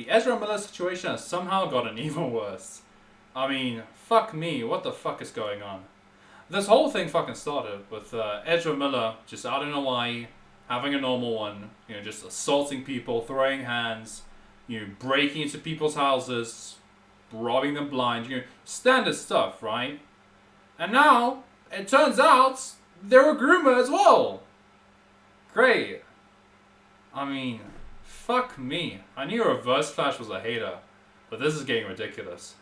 the Ezra Miller situation has somehow gotten even worse. I mean, fuck me, what the fuck is going on? This whole thing fucking started with Ezra Miller just out in Hawaii, having a normal one, you know, just assaulting people, throwing hands, you know, breaking into people's houses, robbing them blind, you know, standard stuff, right? And now, it turns out, they're a groomer as well. Great. I mean, fuck me. I knew Reverse Flash was a hater, but this is getting ridiculous.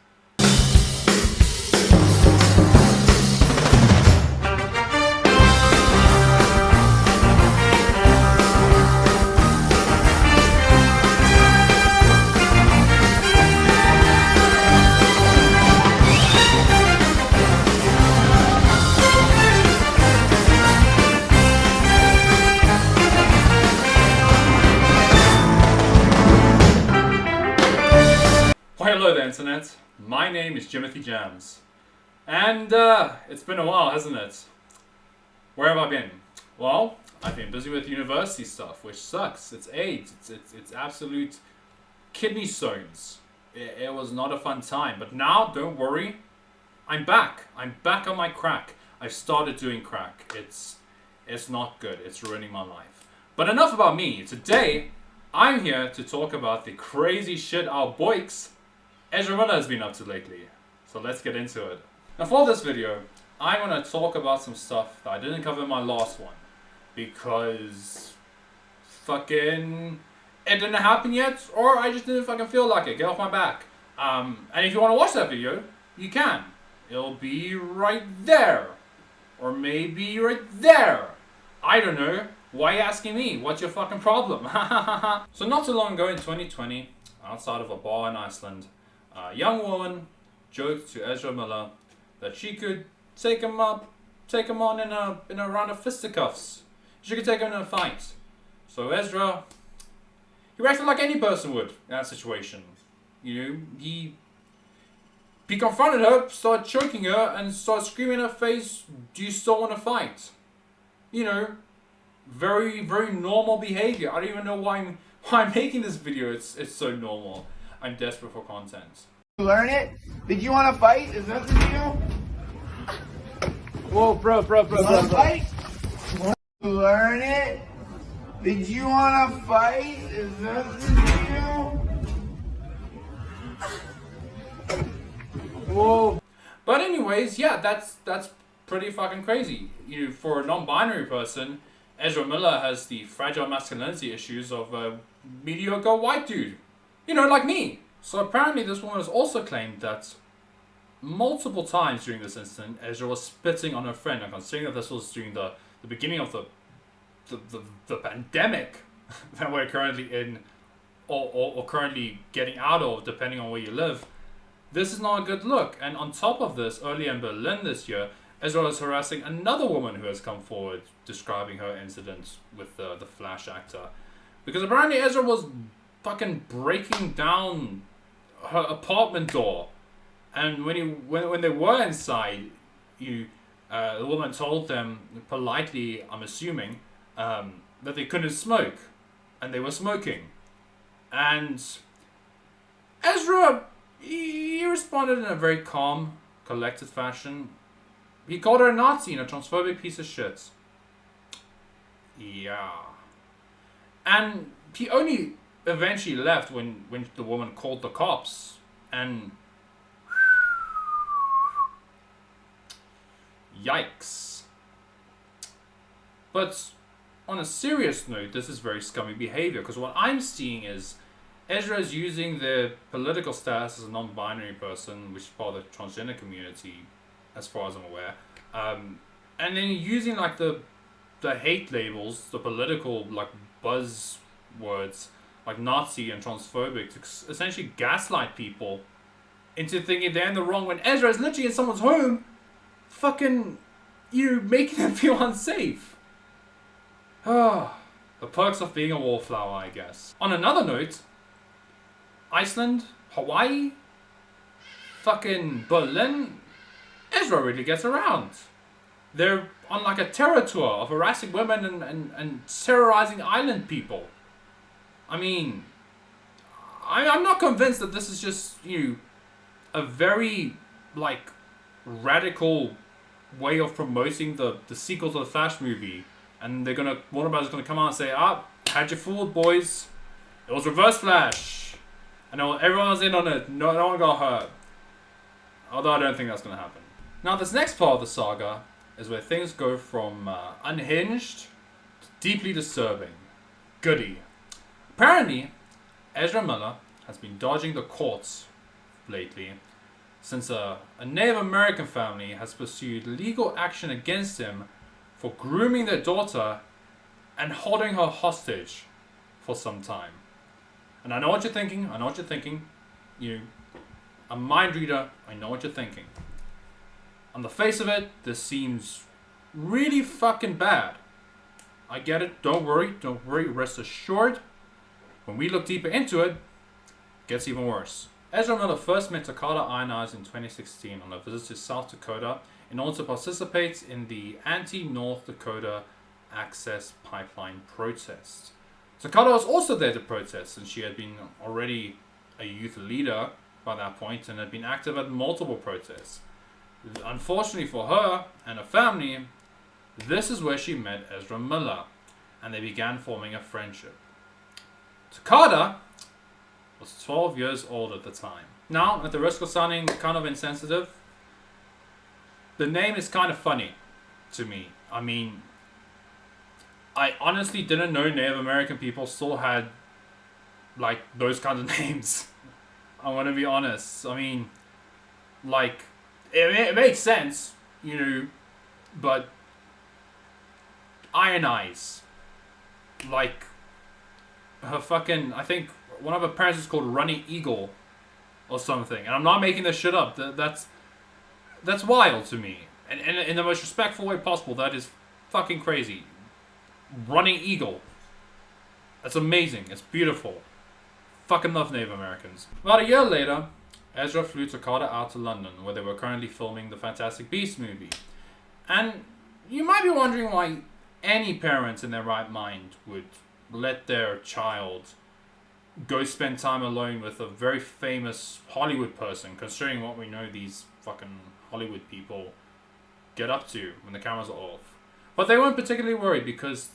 Hello there, Internet. My name is Jimothy Jamzz. And it's been a while, hasn't it? Where have I been? Well, I've been busy with university stuff, which sucks. It's AIDS. It's absolute kidney stones. It was not a fun time. But now, don't worry. I'm back. I'm back on my crack. I've started doing crack. It's not good. It's ruining my life. But enough about me. Today, I'm here to talk about the crazy shit our boys Ezra Miller has been up to lately. So let's get into it. Now for this video, I'm going to talk about some stuff that I didn't cover in my last one. Because fucking it didn't happen yet, or I just didn't fucking feel like it. Get off my back. And if you want to watch that video, you can. It'll be right there. Or maybe right there. I don't know. Why are you asking me? What's your fucking problem? So not too long ago in 2020, outside of a bar in Iceland, a young woman joked to Ezra Miller that she could take him on in a round of fisticuffs. She could take him in a fight. So Ezra, he reacted like any person would in that situation. You know, he confronted her, started choking her, and started screaming in her face, "Do you still want to fight?" You know, very, very normal behavior. I don't even know why I'm making this video. It's so normal. I'm desperate for content. Learn it? Did you want to fight? Is that the deal? Whoa, bro. Fight? Learn it? Did you want to fight? Is that the deal? Whoa. But anyways, yeah, that's pretty fucking crazy. You know, for a non-binary person, Ezra Miller has the fragile masculinity issues of a mediocre white dude. You know, like me. So apparently this woman has also claimed that multiple times during this incident, Ezra was spitting on her friend. And considering that this was during the beginning of the pandemic that we're currently in, or currently getting out of, depending on where you live, this is not a good look. And on top of this, earlier in Berlin this year, Ezra was harassing another woman who has come forward describing her incident with the Flash actor. Because apparently Ezra was fucking breaking down her apartment door, and when they were inside, the woman told them politely, I'm assuming, that they couldn't smoke, and they were smoking, and Ezra he responded in a very calm, collected fashion. He called her a Nazi and a transphobic piece of shit. Yeah, and he only eventually left when the woman called the cops, and yikes. But on a serious note, this is very scummy behavior, because what I'm seeing is Ezra is using the political status as a non-binary person, which is part of the transgender community, as far as I'm aware, and then using like the hate labels, the political like buzzwords like Nazi and transphobic to essentially gaslight people into thinking they're in the wrong when Ezra is literally in someone's home, fucking, making them feel unsafe. The perks of being a wallflower, I guess. On another note, Iceland, Hawaii, fucking Berlin, Ezra really gets around. They're on like a terror tour of harassing women and terrorizing island people. I mean, I'm not convinced that this is just, a very, like, radical way of promoting the sequel to the Flash movie. And Warner Bros. is gonna come out and say, had you fooled, boys. It was Reverse Flash. And everyone was in on it. No one got hurt. Although I don't think that's gonna happen. Now, this next part of the saga is where things go from unhinged to deeply disturbing. Goody. Apparently, Ezra Miller has been dodging the courts lately since a Native American family has pursued legal action against him for grooming their daughter and holding her hostage for some time. And I know what you're thinking. A mind reader, I know what you're thinking. On the face of it, this seems really fucking bad. I get it. Don't worry. Rest assured. When we look deeper into it, it gets even worse. Ezra Miller first met Takata Ionized in 2016 on a visit to South Dakota in order to participate in the anti-North Dakota Access Pipeline protest. Takata was also there to protest, and she had been already a youth leader by that point and had been active at multiple protests. Unfortunately for her and her family, this is where she met Ezra Miller, and they began forming a friendship. Takata was 12 years old at the time. Now, at the risk of sounding kind of insensitive, the name is kind of funny to me. I mean, I honestly didn't know Native American people still had, like, those kinds of names. I want to be honest. I mean, like, it makes sense, but Iron Eyes, like, her fucking, I think one of her parents is called Running Eagle or something, and I'm not making this shit up. That's wild to me, and in the most respectful way possible. That is fucking crazy. Running Eagle. That's amazing. It's beautiful. Fucking love Native Americans. About a year later, Ezra flew Takata out to London, where they were currently filming the Fantastic Beasts movie. And you might be wondering why any parent in their right mind would let their child go spend time alone with a very famous Hollywood person, considering what we know these fucking Hollywood people get up to when the cameras are off. But they weren't particularly worried because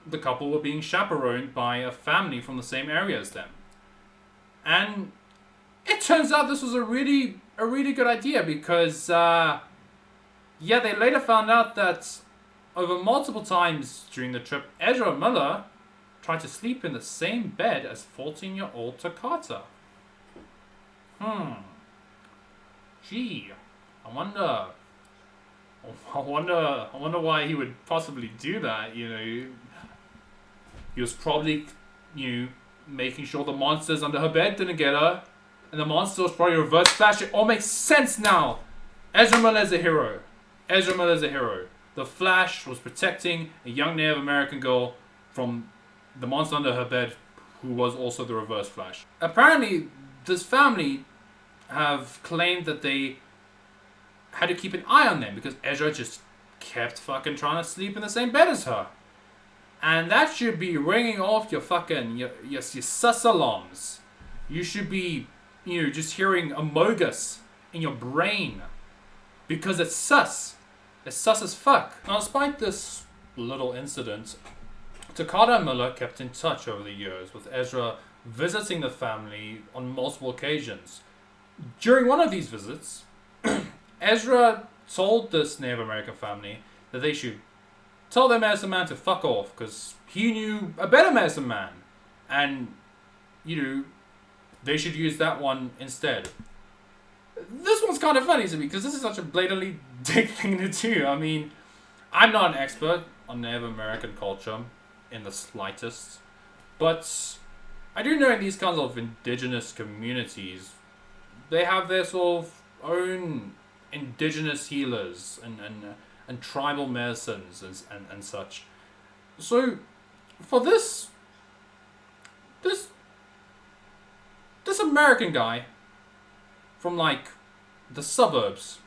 the couple were being chaperoned by a family from the same area as them. And it turns out this was a really good idea because, they later found out that over multiple times during the trip, Ezra Miller tried to sleep in the same bed as 14-year-old Takata. Gee, I wonder why he would possibly do that, He was probably, making sure the monsters under her bed didn't get her. And the monster was probably Reverse Flash. It all makes sense now. Ezra Miller is a hero. The Flash was protecting a young Native American girl from the monster under her bed, who was also the Reverse Flash. Apparently, this family have claimed that they had to keep an eye on them because Ezra just kept fucking trying to sleep in the same bed as her. And that should be ringing off your fucking, your sus alarms. You should be, just hearing Amogus in your brain. Because it's sus. It's sus as fuck. Now, despite this little incident, Takata and Miller kept in touch over the years, with Ezra visiting the family on multiple occasions. During one of these visits, Ezra told this Native American family that they should tell their medicine man to fuck off because he knew a better medicine man. And, they should use that one instead. This one's kind of funny to me because this is such a blatantly dick thing to do. I mean, I'm not an expert on Native American culture in the slightest, but I do know in these kinds of indigenous communities, they have their sort of own indigenous healers and tribal medicines and such. So, for this American guy from, like, the suburbs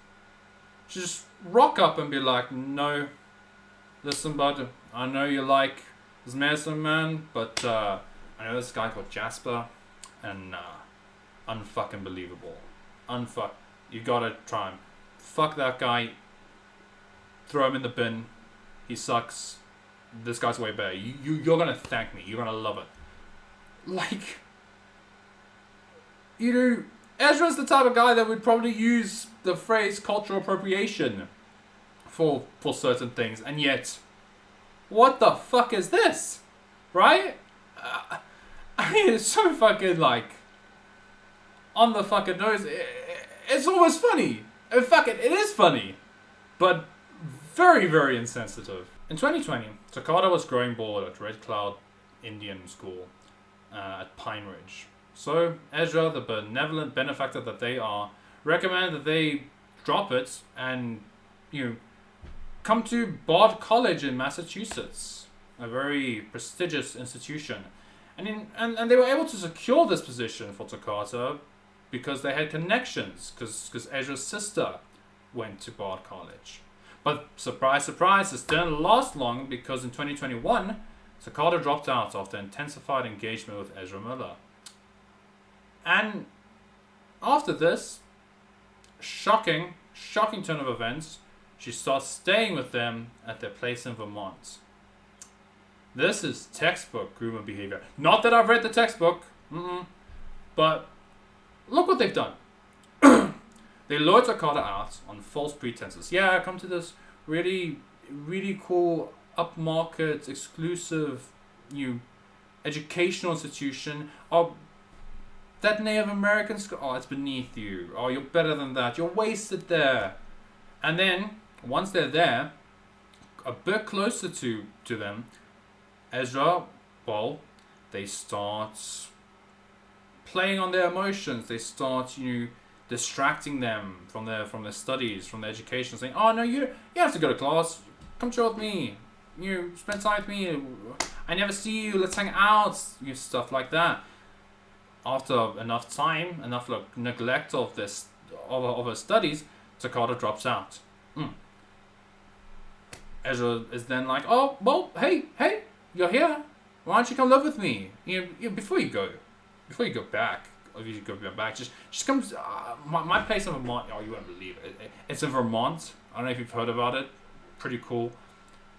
just rock up and be like, no, listen, bud, I know you like this medicine man, but I know this guy called Jasper, And unfucking believable. You gotta try him. Fuck that guy. Throw him in the bin. He sucks. This guy's way better. You're gonna thank me. You're gonna love it. Like, you know, Ezra's the type of guy that would probably use the phrase cultural appropriation for certain things, and yet, what the fuck is this? Right? I mean, it's so fucking, like, on the fucking nose. It's almost funny. Fuck it, it is funny. But very, very insensitive. In 2020, Takada was growing bored at Red Cloud Indian School at Pine Ridge. So Ezra, the benevolent benefactor that they are, recommended that they drop it and, you know, come to Bard College in Massachusetts, a very prestigious institution. And they were able to secure this position for Takada because they had connections, because Ezra's sister went to Bard College. But surprise, surprise, this didn't last long, because in 2021, Takada dropped out after intensified engagement with Ezra Miller. And after this shocking turn of events, she starts staying with them at their place in Vermont. This is textbook groomer behavior. Not that I've read the textbook, but look what they've done. They lured Takada out on false pretenses. Yeah, come to this really, really cool, upmarket, exclusive, educational institution. Oh, that Native American school. Oh, it's beneath you. Oh, you're better than that. You're wasted there. And then, once they're there, a bit closer to them, Ezra, well, they start playing on their emotions. They start, distracting them from their studies, from their education, saying, "Oh no, you have to go to class. Come chill with me. Spend time with me. I never see you. Let's hang out." Stuff like that. After enough time, enough neglect of this of her studies, Takada drops out. Ezra is then like, "Oh well, hey, you're here. Why don't you come live with me? Before you go back." Or if you go back, just come. My place in Vermont. Oh, you won't believe it. It's in Vermont. I don't know if you've heard about it. Pretty cool.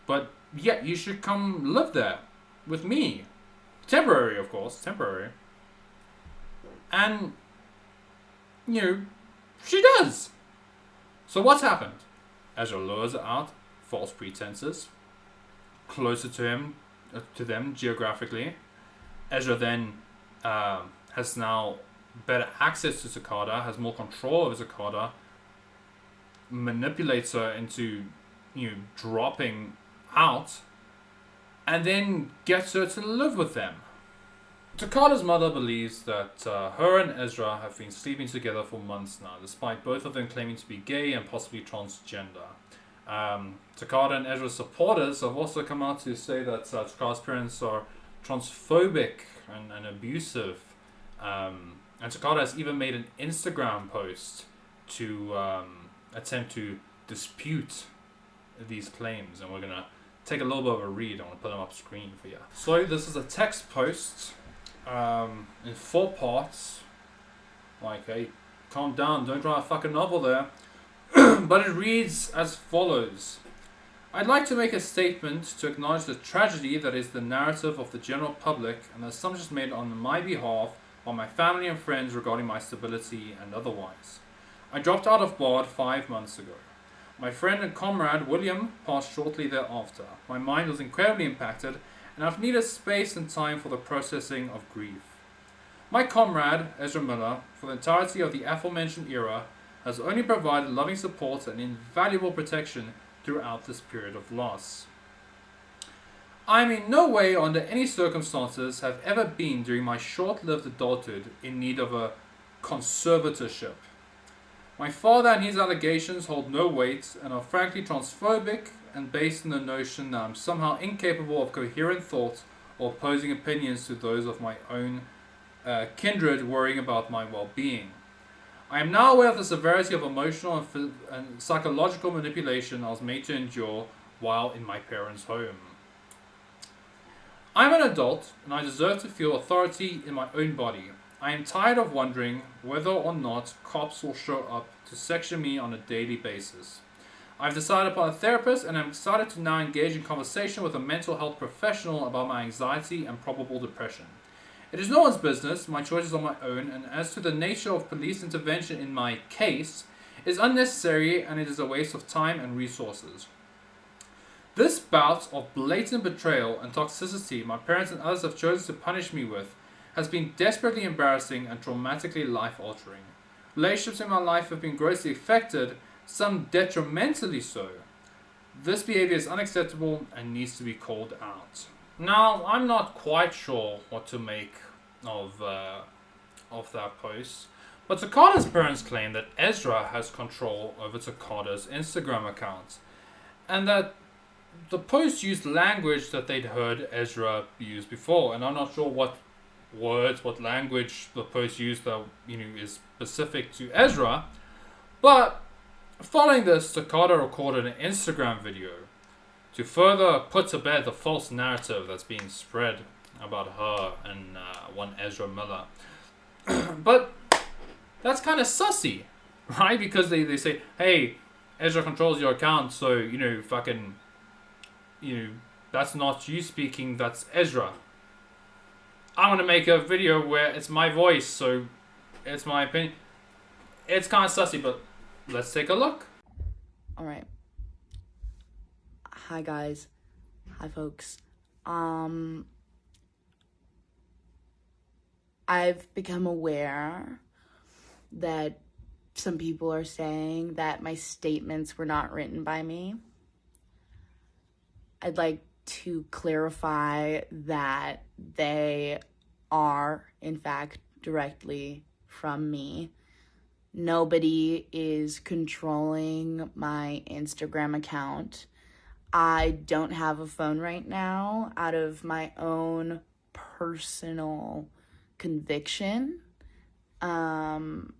But yeah, you should come live there with me. Temporary, of course. Temporary. And she does. So what's happened? Ezra lures her out, false pretenses, closer to them geographically. Ezra then has now better access to Takada, has more control over Takada, manipulates her into, dropping out, and then gets her to live with them. Takada's mother believes that her and Ezra have been sleeping together for months now, despite both of them claiming to be gay and possibly transgender. Takada and Ezra's supporters have also come out to say that Takada's parents are transphobic and abusive. And Takada has even made an Instagram post to attempt to dispute these claims, and we're gonna take a little bit of a read. I'm gonna put them up screen for you. So this is a text post in 4 parts. Like, hey, calm down, don't write a fucking novel there. But it reads as follows. I'd like to make a statement to acknowledge the tragedy that is the narrative of the general public and the assumptions made on my behalf by my family and friends regarding my stability and otherwise. I dropped out of Bard 5 months ago. My friend and comrade William passed shortly thereafter. My mind was incredibly impacted, and I've needed space and time for the processing of grief. My comrade, Ezra Miller, for the entirety of the aforementioned era, has only provided loving support and invaluable protection throughout this period of loss. I am in no way, under any circumstances, have ever been during my short-lived adulthood in need of a conservatorship. My father and his allegations hold no weight and are frankly transphobic and based on the notion that I'm somehow incapable of coherent thought or opposing opinions to those of my own kindred worrying about my well-being. I am now aware of the severity of emotional and psychological manipulation I was made to endure while in my parents' home. I am an adult, and I deserve to feel authority in my own body. I am tired of wondering whether or not cops will show up to section me on a daily basis. I've decided upon a therapist and I'm excited to now engage in conversation with a mental health professional about my anxiety and probable depression. It is no one's business, my choices are my own, and as to the nature of police intervention in my case, it is unnecessary and it is a waste of time and resources. This bout of blatant betrayal and toxicity my parents and others have chosen to punish me with has been desperately embarrassing and traumatically life-altering. Relationships in my life have been grossly affected, some detrimentally so. This behavior is unacceptable and needs to be called out. Now, I'm not quite sure what to make of that post, but Takada's parents claim that Ezra has control over Takada's Instagram account, and that the post used language that they'd heard Ezra use before, and I'm not sure what words, what language the post used that is specific to Ezra, but following this, Takada recorded an Instagram video to further put to bed the false narrative that's being spread about her and one Ezra Miller. But that's kind of sussy, right? Because they say, hey, Ezra controls your account, so, that's not you speaking, that's Ezra. I want to make a video where it's my voice, so it's my opinion. It's kind of sussy, but let's take a look. Alright. Hi guys. Hi folks. I've become aware that some people are saying that my statements were not written by me. I'd like to clarify that they are, in fact, directly from me. Nobody is controlling my Instagram account. I don't have a phone right now out of my own personal conviction. And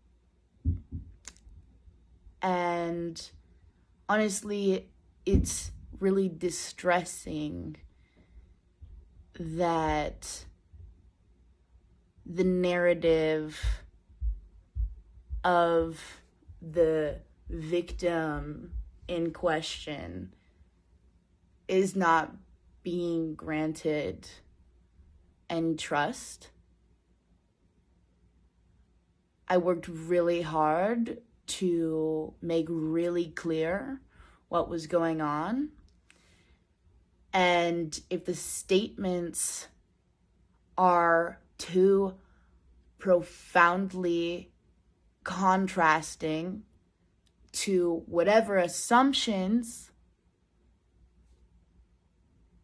honestly, it's really distressing that the narrative of the victim in question is not being granted any trust. I worked really hard to make really clear what was going on. And if the statements are too profoundly contrasting to whatever assumptions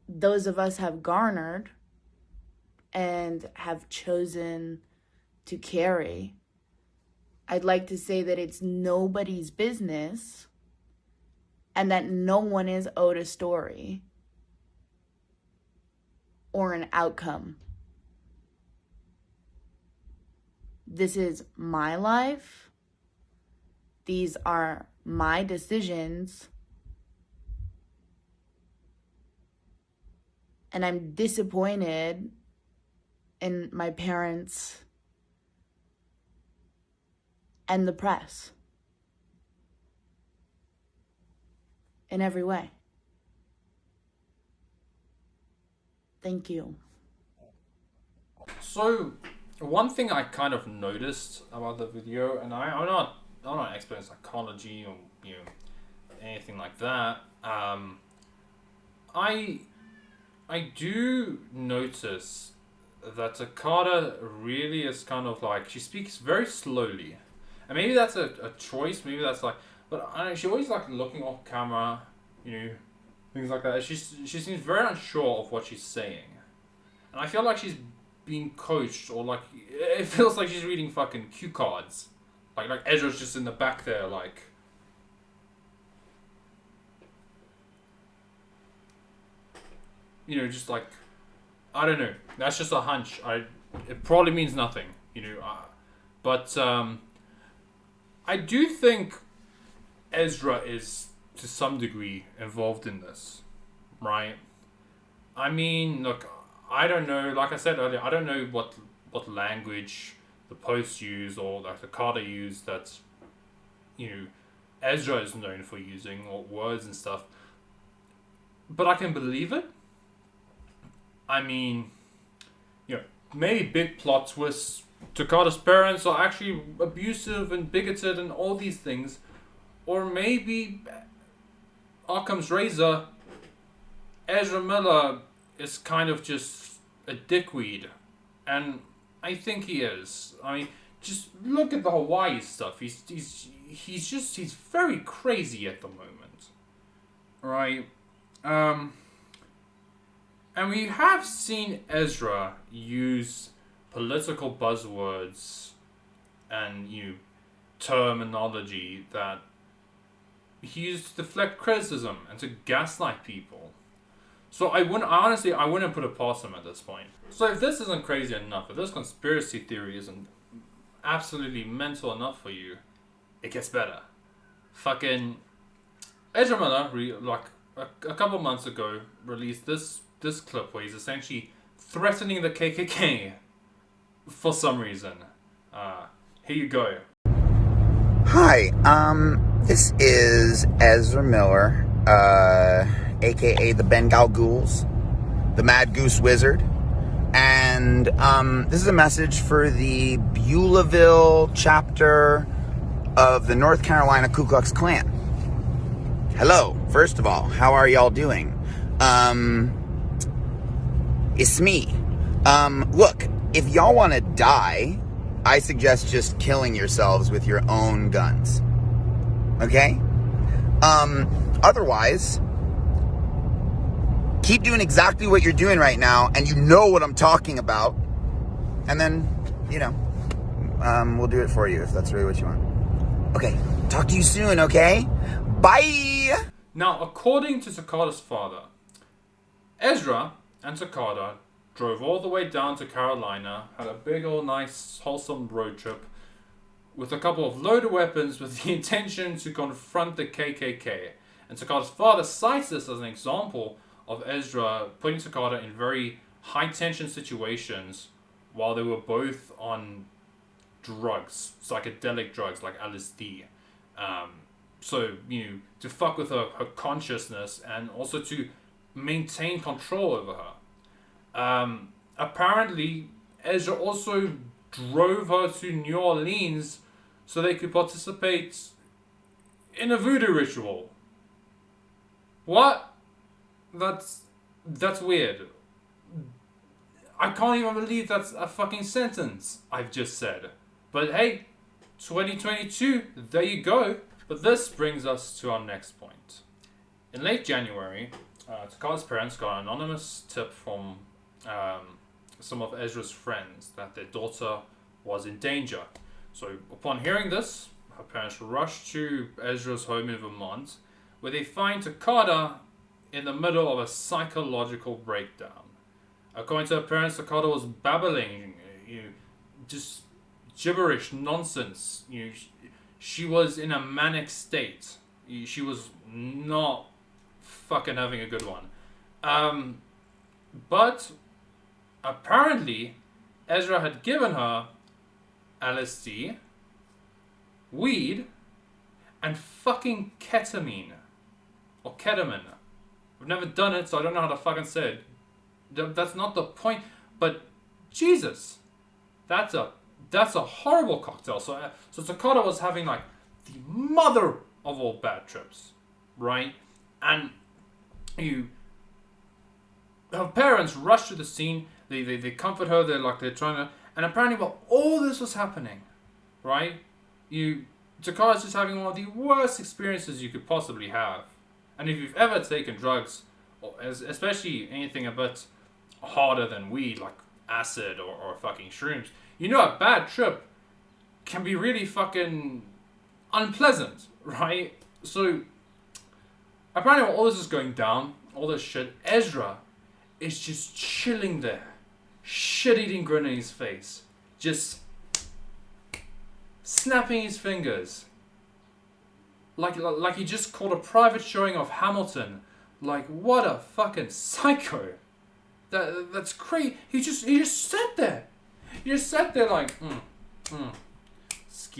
those of us have garnered and have chosen to carry, I'd like to say that it's nobody's business and that no one is owed a story or an outcome. This is my life. These are my decisions. And I'm disappointed in my parents and the press in every way. Thank you. So, one thing I kind of noticed about the video, and I'm not an expert in psychology or anything like that. I do notice that Takada really is kind of like, she speaks very slowly, and maybe that's a choice. Maybe that's like, but I don't know, she always like looking off camera, things like that. She seems very unsure of what she's saying, and I feel like she's being coached, or like it feels like she's reading fucking cue cards. Like Ezra's just in the back there, like. Just like, I don't know. That's just a hunch. It probably means nothing, but I do think Ezra is to some degree involved in this, right? I mean, look, I don't know. Like I said earlier, I don't know what language the posts use or like the Carter use that, Ezra is known for using, or words and stuff. But I can believe it. I mean, maybe big plot twists. Takada's parents are actually abusive and bigoted and all these things. Or maybe Occam's razor, Ezra Miller is kind of just a dickweed. And I think he is. I mean, just look at the Hawaii stuff. He's very crazy at the moment. Right? And we have seen Ezra use political buzzwords and terminology that he used to deflect criticism and to gaslight people. So I wouldn't put it past him at this point. So if this isn't crazy enough, if this conspiracy theory isn't absolutely mental enough for you, it gets better. Fucking Ezra Miller, a couple months ago, released this clip where he's essentially threatening the KKK for some reason. Here you go. Hi, this is Ezra Miller, aka the Bengal Ghouls, the Mad Goose Wizard, and this is a message for the Beulahville chapter of the North Carolina Ku Klux Klan. Hello, first of all, how are y'all doing? It's me. Look, if y'all want to die, I suggest just killing yourselves with your own guns. Okay? Otherwise, keep doing exactly what you're doing right now, and you know what I'm talking about. And then, we'll do it for you if that's really what you want. Okay, talk to you soon, okay? Bye! Now, according to Takada's father, Ezra and Takada drove all the way down to Carolina, had a big old nice wholesome road trip with a couple of loaded weapons with the intention to confront the KKK. And Takada's father cites this as an example of Ezra putting Takada in very high tension situations while they were both on drugs, psychedelic drugs like LSD. So, to fuck with her consciousness and also to maintain control over her. Apparently, Ezra also drove her to New Orleans so they could participate in a voodoo ritual. What? That's weird. I can't even believe that's a fucking sentence I've just said. But hey, 2022, there you go. But this brings us to our next point. In late January, Takada's parents got an anonymous tip from some of Ezra's friends that their daughter was in danger. So upon hearing this, her parents rushed to Ezra's home in Vermont, where they find Takada in the middle of a psychological breakdown. According to her parents, Takada was babbling, just gibberish nonsense. She was in a manic state. She was not fucking having a good one. But apparently, Ezra had given her LSD, weed, and fucking ketamine. Or ketamine. I've never done it, so I don't know how to fucking say it. That's not the point. But Jesus, that's a horrible cocktail. So Takada was having like the mother of all bad trips, right? And her parents rush to the scene. They comfort her. They're trying to. And apparently, while all this was happening, right? Takada's just having one of the worst experiences you could possibly have. And if you've ever taken drugs, or especially anything a bit harder than weed, like acid or fucking shrooms, a bad trip can be really fucking unpleasant, right? So apparently, while all this is going down, all this shit, Ezra is just chilling there, shit-eating grin on his face, just snapping his fingers, like he just caught a private showing of Hamilton. Like, what a fucking psycho! That's crazy. He just sat there. He just sat there like,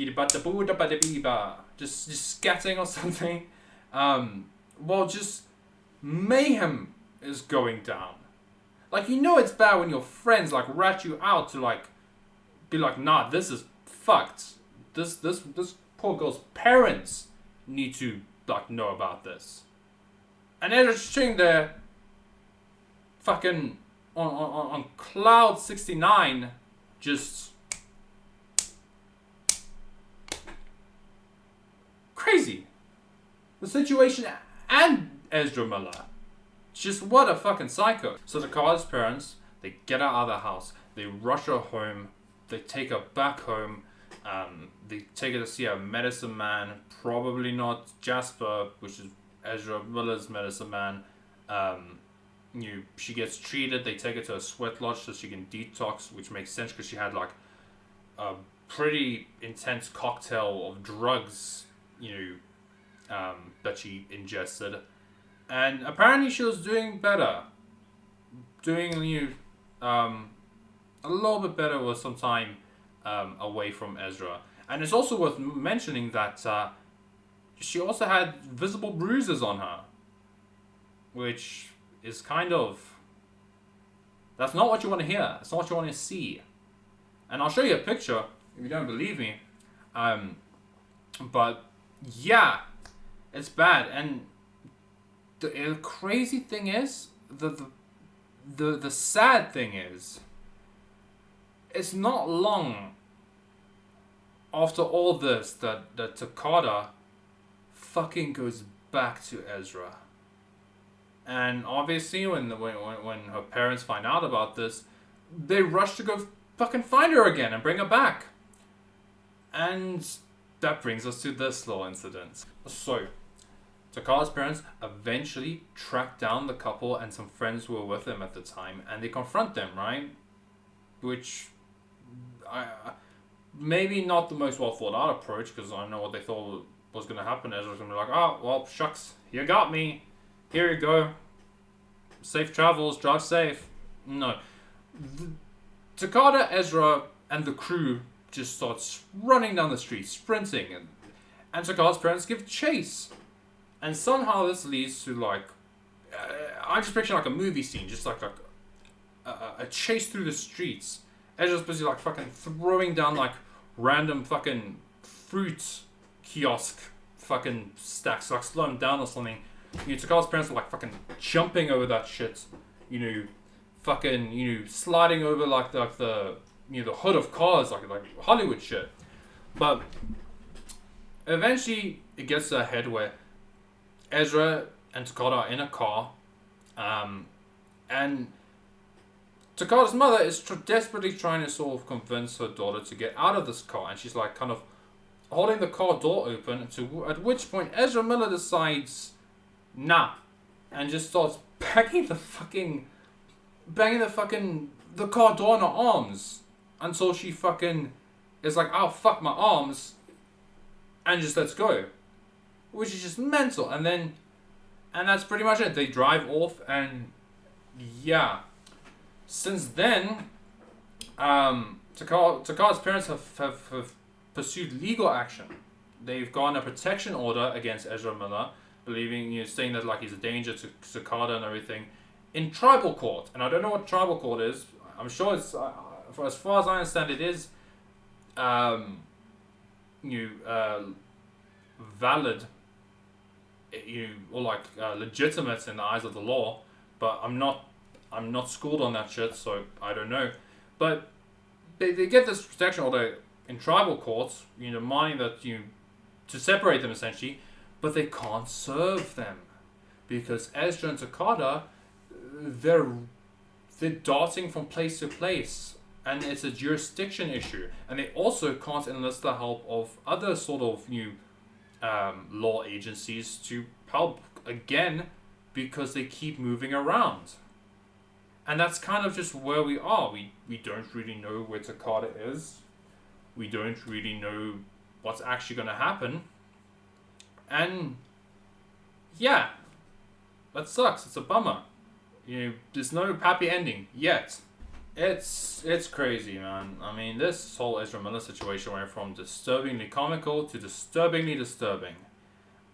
just scatting or something. Well, just mayhem is going down. Like, you know it's bad when your friends like rat you out to like be like, nah, this is fucked. This poor girl's parents need to like know about this. And they're just sitting there fucking on cloud 69, just crazy. The situation and Ezra Miller. Just what a fucking psycho. So Takada's parents, they get her out of the house, they rush her home, they take her back home, they take her to see a medicine man, probably not Jasper, which is Ezra Miller's medicine man. She gets treated, they take her to a sweat lodge so she can detox, which makes sense because she had like a pretty intense cocktail of drugs, that she ingested. And apparently she was doing better. Doing a little bit better with some time away from Ezra. And it's also worth mentioning that she also had visible bruises on her. Which is kind of... That's not what you want to hear. It's not what you want to see. And I'll show you a picture if you don't believe me. But yeah, it's bad. And the crazy thing is, the sad thing is, it's not long after all this that Takada fucking goes back to Ezra. And obviously when her parents find out about this, they rush to go fucking find her again and bring her back. And that brings us to this little incident. So, Takada's parents eventually track down the couple and some friends who were with them at the time, and they confront them, right? Which, maybe not the most well thought out approach, because I know what they thought was going to happen. Ezra was going to be like, oh, well, shucks, you got me. Here you go. Safe travels, drive safe. No. Takada, Ezra, and the crew just starts running down the street, sprinting, and Takada's parents give chase. And somehow this leads to like, I'm just picturing like a movie scene, just like a chase through the streets. Ezra's busy like fucking throwing down like random fucking fruit kiosk fucking stacks, like slow them down or something. Takada's parents are like fucking jumping over that shit, fucking, sliding over like the hood of cars, like Hollywood shit. But eventually it gets to a head where Ezra and Takada are in a car, and Takada's mother is desperately trying to sort of convince her daughter to get out of this car, and she's like kind of holding the car door open, at which point Ezra Miller decides, nah, and just starts banging the car door in her arms until she fucking is like, oh fuck my arms, and just lets go, which is just mental. And that's pretty much it. They drive off, and yeah, since then, Takada's parents have pursued legal action. They've gotten a protection order against Ezra Miller, saying that like he's a danger to Takada and everything, in tribal court. And I don't know what tribal court is. I'm sure it's, for as far as I understand, it is valid, or like legitimate in the eyes of the law. But I'm not schooled on that shit, so I don't know. But they get this protection order in tribal courts, meaning that to separate them essentially, but they can't serve them because Ezra and Takada, they're darting from place to place, and it's a jurisdiction issue. And they also can't enlist the help of other sort of law agencies to help again because they keep moving around. And that's kind of just where we are. We don't really know where Takada is. We don't really know what's actually going to happen. And yeah, that sucks. It's a bummer. There's no happy ending yet. It's crazy, man. I mean, this whole Ezra Miller situation went from disturbingly comical to disturbingly disturbing.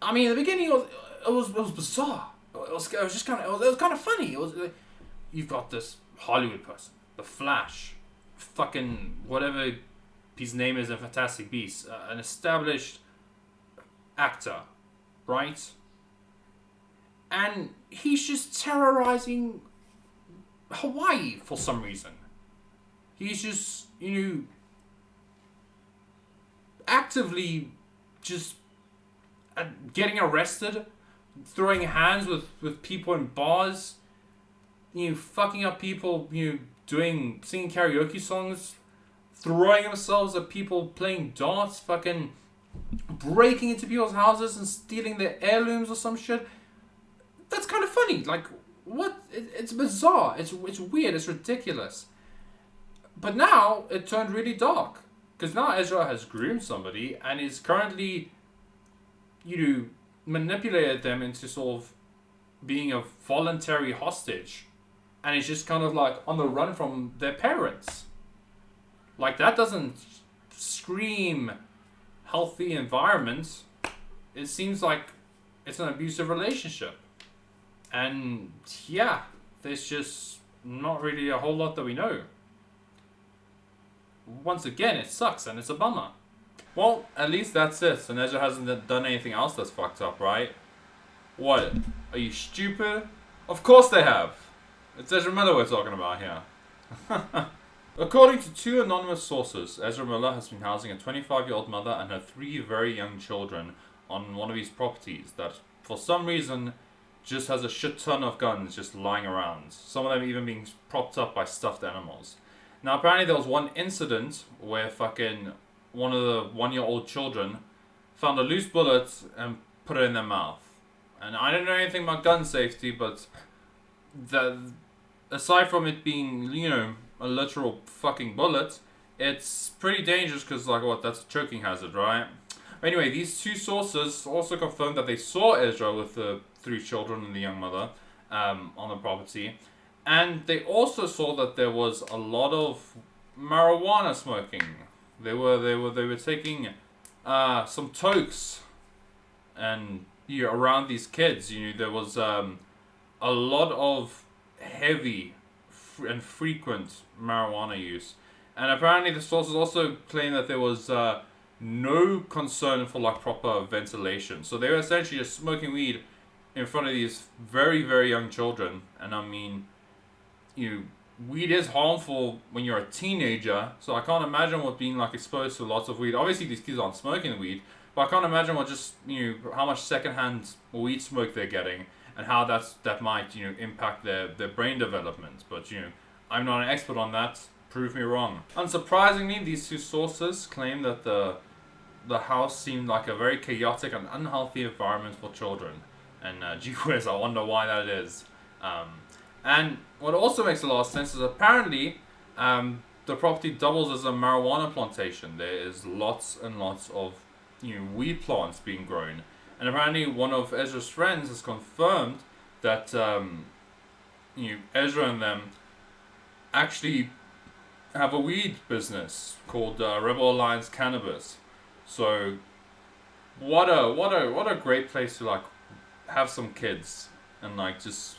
I mean, in the beginning it was bizarre. It was just kind of it was kind of funny. It was you've got this Hollywood person, the Flash, fucking whatever his name is in Fantastic Beasts, an established actor, right? And he's just terrorizing Hawaii for some reason. He's just, actively just getting arrested, throwing hands with people in bars, fucking up people, singing karaoke songs, throwing themselves at people playing darts, fucking breaking into people's houses and stealing their heirlooms or some shit. That's kind of funny. Like, what? It's bizarre. It's weird. It's ridiculous. But now it turned really dark. Because now Ezra has groomed somebody and is currently, manipulated them into sort of being a voluntary hostage. And is just kind of like on the run from their parents. Like, that doesn't scream healthy environment. It seems like it's an abusive relationship. And yeah, there's just not really a whole lot that we know. Once again, it sucks and it's a bummer. Well, at least that's it. And Ezra hasn't done anything else that's fucked up, right? What? Are you stupid? Of course they have. It's Ezra Miller we're talking about here. According to two anonymous sources, Ezra Miller has been housing a 25-year-old mother and her 3 very young children on one of his properties that, for some reason, just has a shit ton of guns just lying around. Some of them even being propped up by stuffed animals. Now, apparently there was one incident where fucking one of the 1-year-old children found a loose bullet and put it in their mouth. And I don't know anything about gun safety, but aside from it being, a literal fucking bullet, it's pretty dangerous because, that's a choking hazard, right? Anyway, these two sources also confirmed that they saw Ezra with the 3 children and the young mother on the property. And they also saw that there was a lot of marijuana smoking. They were taking some tokes and around these kids. There was a lot of heavy and frequent marijuana use. And apparently the sources also claim that there was no concern for proper ventilation. So they were essentially just smoking weed in front of these very, very young children. And I mean, weed is harmful when you're a teenager, so I can't imagine what being exposed to lots of weed. Obviously these kids aren't smoking weed, but I can't imagine what just how much secondhand weed smoke they're getting and how that might impact their brain development. But I'm not an expert on that. Prove me wrong. Unsurprisingly, these two sources claim that the house seemed like a very chaotic and unhealthy environment for children. And gee whiz, I wonder why that is. And what also makes a lot of sense is apparently the property doubles as a marijuana plantation. There is lots and lots of weed plants being grown. And apparently one of Ezra's friends has confirmed that Ezra and them actually have a weed business called Rebel Alliance Cannabis. So what a great place to have some kids and just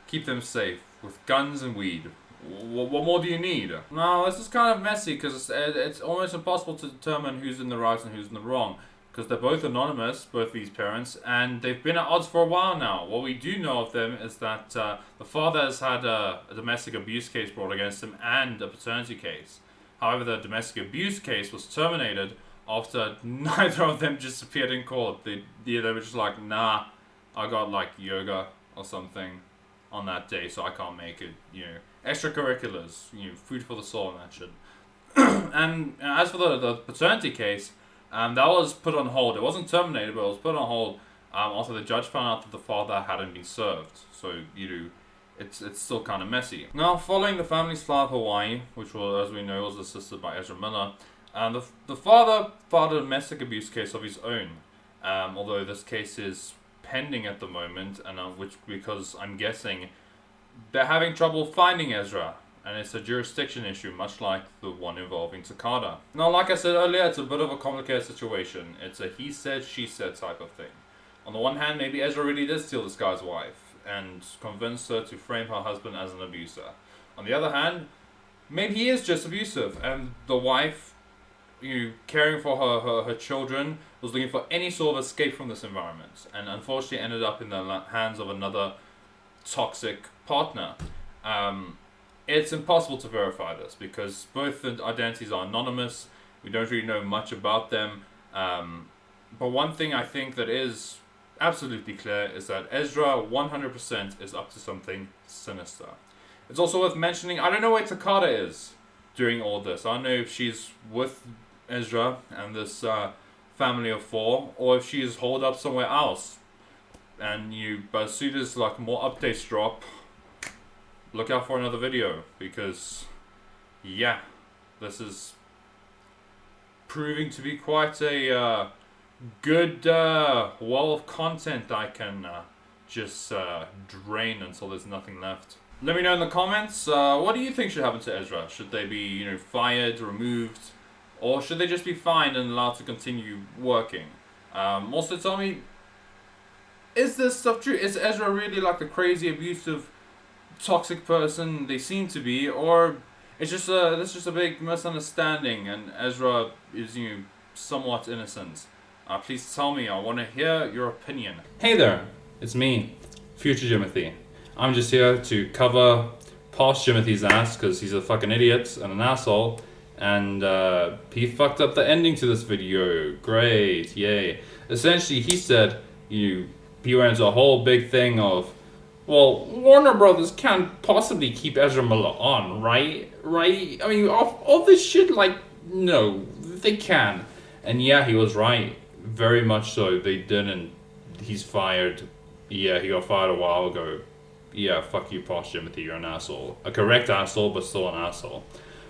keep them safe with guns and weed. What more do you need? Now, this is kind of messy because it's almost impossible to determine who's in the right and who's in the wrong. Because they're both anonymous, both these parents, and they've been at odds for a while now. What we do know of them is that the father has had a domestic abuse case brought against him and a paternity case. However, the domestic abuse case was terminated after neither of them just appeared in court. They were just nah, I got yoga or something on that day, so I can't make it. Extracurriculars, food for the soul and that shit. And as for the paternity case, that was put on hold. It wasn't terminated, but it was put on hold after the judge found out that the father hadn't been served. So it's still kind of messy. Now, following the family's flight to Hawaii, which was, as we know, was assisted by Ezra Miller, the father filed a domestic abuse case of his own. Although this case is pending at the moment, and which because I'm guessing they're having trouble finding Ezra. and it's a jurisdiction issue, much like the one involving Takada. Now, like I said earlier, it's a bit of a complicated situation. It's a he said, she said type of thing. On the one hand, maybe Ezra really did steal this guy's wife and convince her to frame her husband as an abuser. On the other hand, maybe he is just abusive, and the wife, caring for her children, was looking for any sort of escape from this environment, and unfortunately ended up in the hands of another toxic partner. It's impossible to verify this because both the identities are anonymous. We don't really know much about them. But one thing I think that is absolutely clear is that Ezra 100% is up to something sinister. It's also worth mentioning, I don't know where Takada is during all this. I don't know if she's with Ezra and this family of 4, or if she is holed up somewhere else. And but as soon as more updates drop, look out for another video, because yeah, this is proving to be quite a good wall of content I can just drain until there's nothing left. Let me know in the comments, what do you think should happen to Ezra? Should they be, fired, removed, or should they just be fined and allowed to continue working? Also tell me, is this stuff true? Is Ezra really the crazy, abusive, toxic person they seem to be, or it's just this is just a big misunderstanding and Ezra is somewhat innocent? Please tell me, I want to hear your opinion. Hey there, it's me, future Jimothy. I'm just here to cover past Jimothy's ass because he's a fucking idiot and an asshole, and he fucked up the ending to this video. Great, yay. Essentially, he said he went into a whole big thing of, well, Warner Brothers can't possibly keep Ezra Miller on, right? I mean, all this shit, no, they can. And yeah, he was right. Very much so. They didn't. He's fired. Yeah, he got fired a while ago. Yeah, fuck you, past Jimothy, you're an asshole. A correct asshole, but still an asshole.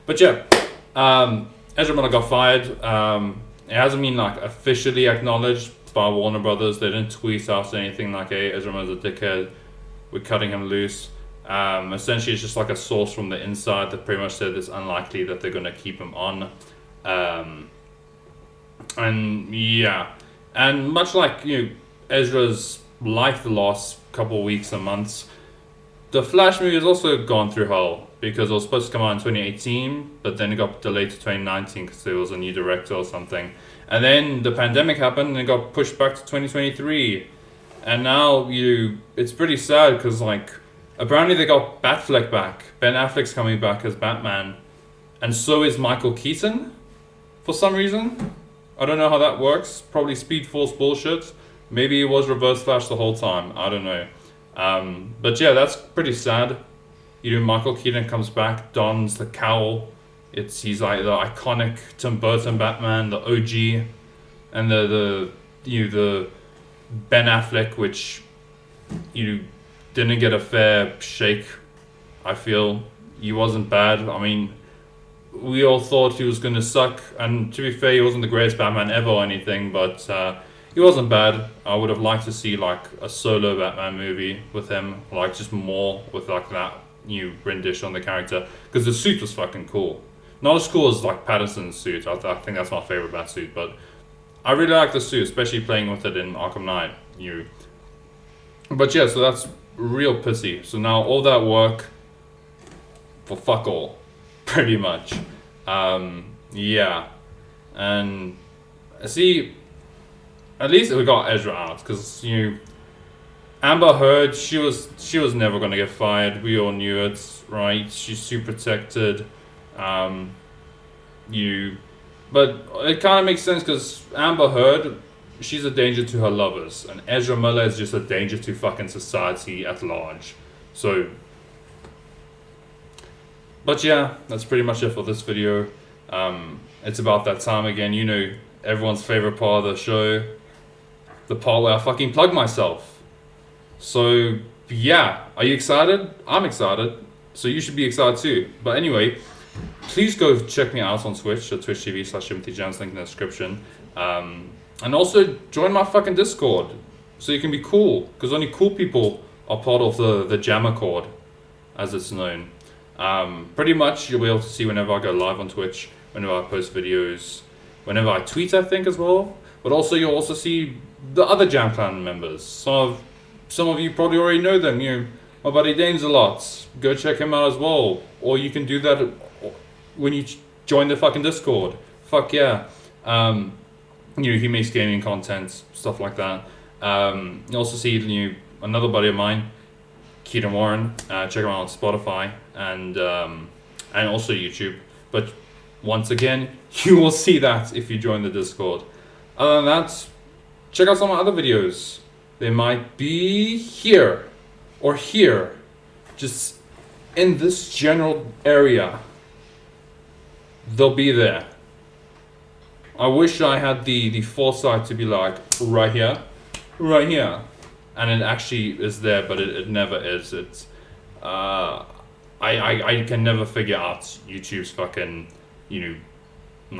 But yeah, Ezra Miller got fired. It hasn't been officially acknowledged by Warner Brothers. They didn't tweet out anything like, hey, Ezra Miller's a dickhead, we're cutting him loose. Essentially, it's just a source from the inside that pretty much said it's unlikely that they're going to keep him on. And yeah, and much like Ezra's life the last couple of weeks and months, the Flash movie has also gone through hell because it was supposed to come out in 2018, but then it got delayed to 2019 because there was a new director or something. And then the pandemic happened and it got pushed back to 2023. And now it's pretty sad because apparently they got Batfleck back. Ben Affleck's coming back as Batman, and so is Michael Keaton for some reason. I don't know how that works. Probably Speed Force bullshit. Maybe it was Reverse Flash the whole time. I don't know. But yeah, that's pretty sad. Michael Keaton comes back, dons the cowl. He's the iconic Tim Burton Batman, the OG, and the Ben Affleck, which didn't get a fair shake. I feel he wasn't bad. I mean, we all thought he was gonna suck, and to be fair, he wasn't the greatest Batman ever or anything, but he wasn't bad. I would have liked to see a solo Batman movie with him, just more with that new rendition on the character, because the suit was fucking cool. Not as cool as Pattinson's suit. I think that's my favorite Batsuit, but I really like the suit, especially playing with it in Arkham Knight. But yeah, so that's real pissy. So now all that work for fuck all, pretty much. Yeah, and see, at least we got Ezra out, because Amber Heard, she was never gonna get fired. We all knew it, right? She's too protected. But it kind of makes sense because Amber Heard, she's a danger to her lovers, and Ezra Miller is just a danger to fucking society at large. So, but yeah, that's pretty much it for this video. It's about that time again, everyone's favorite part of the show, the part where I fucking plug myself. So yeah, are you excited? I'm excited, so you should be excited too. But anyway, please go check me out on Twitch at twitch.tv/JimothyJamzz, link in the description. And also join my fucking Discord so you can be cool, because only cool people are part of the Jammer Chord, as it's known. Pretty much you'll be able to see whenever I go live on Twitch, whenever I post videos, whenever I tweet, I think, as well. But also you'll also see the other Jam Clan members. Some of you probably already know them. You know, my buddy Dane's a lot. Go check him out as well. Or you can do that when you join the fucking Discord. Fuck yeah. You know, he makes gaming content, stuff like that. You also see another buddy of mine, Keaton Warren. Check him out on Spotify and also YouTube. But once again, you will see that if you join the Discord. Other than that, check out some of my other videos. They might be here or here, just in this general area. They'll be there. I wish I had the foresight to be like right here, and it actually is there, but it never is. It's I can never figure out YouTube's fucking, you know,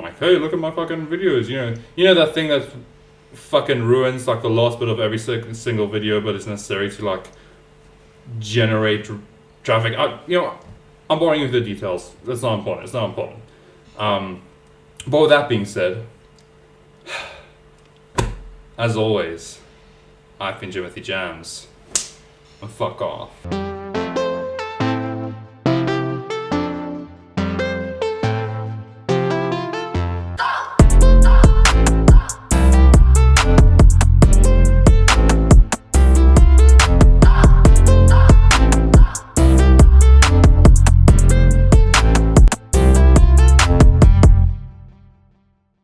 like, hey, look at my fucking videos, you know that thing that fucking ruins like the last bit of every single video, but it's necessary to like generate traffic. I'm boring you with the details. That's not important. It's not important. But with that being said, as always, I've been Jimothy Jamzz, and fuck off.